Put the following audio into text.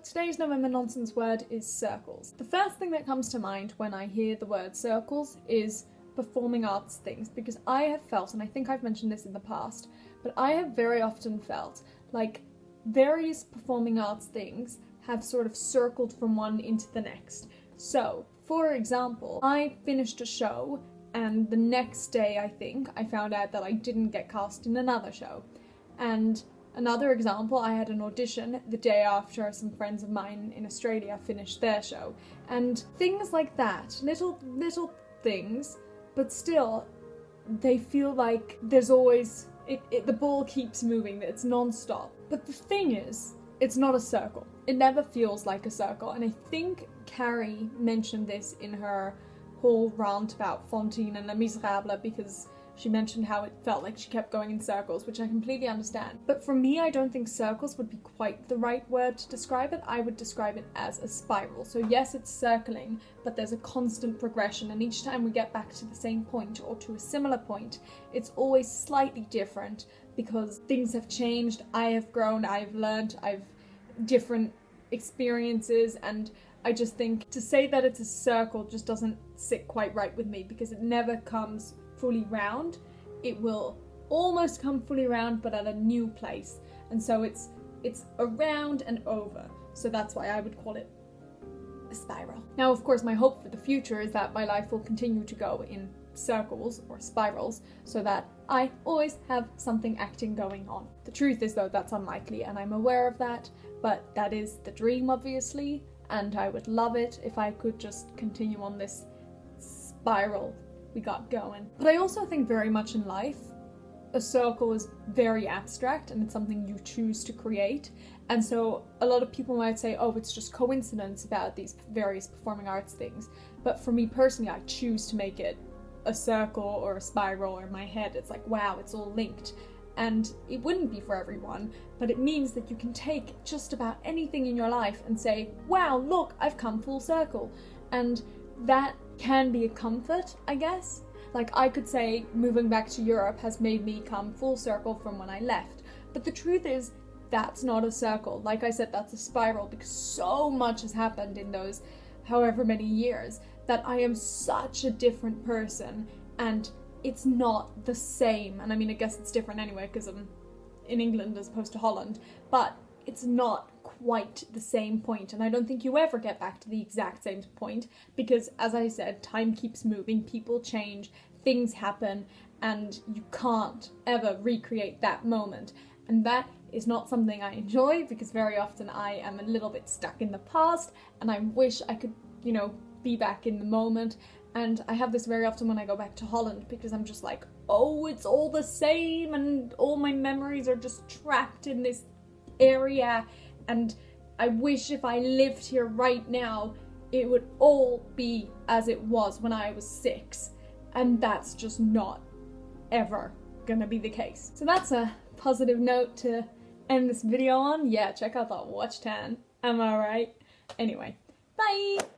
today's November nonsense word is circles. The first thing that comes to mind when I hear the word circles is performing arts things, because I have felt, and I think I've mentioned this in the past, but I have very often felt like various performing arts things have sort of circled from one into the next. So, for example, I finished a show and the next day, I think, I found out that I didn't get cast in another show. And another example, I had an audition the day after some friends of mine in Australia finished their show. And things like that, little things, but still, they feel like there's always, the ball keeps moving, it's non-stop. But the thing is, it's not a circle. It never feels like a circle. And I think Carrie mentioned this in her whole rant about Fantine and Les Miserables, because she mentioned how it felt like she kept going in circles, which I completely understand. But for me, I don't think circles would be quite the right word to describe it. I would describe it as a spiral. So yes, it's circling, but there's a constant progression, and each time we get back to the same point or to a similar point, it's always slightly different because things have changed, I have grown, I've learned, I've different experiences, and I just think to say that it's a circle just doesn't sit quite right with me, because it never comes fully round. It will almost come fully round, but at a new place, and so it's around and over. So that's why I would call it a spiral. Now, of course, my hope for the future is that my life will continue to go in circles or spirals, so that I always have something acting going on. The truth is, though, that's unlikely, and I'm aware of that, but that is the dream, obviously, and I would love it if I could just continue on this spiral we got going. But I also think very much in life, a circle is very abstract and it's something you choose to create. And so a lot of people might say, oh, it's just coincidence about these various performing arts things. But for me personally, I choose to make it a circle or a spiral, or in my head it's like, wow, it's all linked. And it wouldn't be for everyone, but it means that you can take just about anything in your life and say, wow, look, I've come full circle. And that can be a comfort, I guess. Like, I could say moving back to Europe has made me come full circle from when I left. But the truth is, that's not a circle. Like I said, that's a spiral, because so much has happened in those however many years that I am such a different person, and it's not the same. And I mean, I guess it's different anyway, because I'm in England as opposed to Holland, but it's not quite the same point, and I don't think you ever get back to the exact same point, because, as I said, time keeps moving, people change, things happen, and you can't ever recreate that moment. And that is not something I enjoy, because very often I am a little bit stuck in the past, and I wish I could, be back in the moment. And I have this very often when I go back to Holland, because I'm just like, oh, it's all the same, and all my memories are just trapped in this area, and I wish if I lived here right now, it would all be as it was when I was 6, and that's just not ever gonna be the case. So that's a positive note to end this video on. Yeah, check out that watch tan, am I right? Anyway, bye!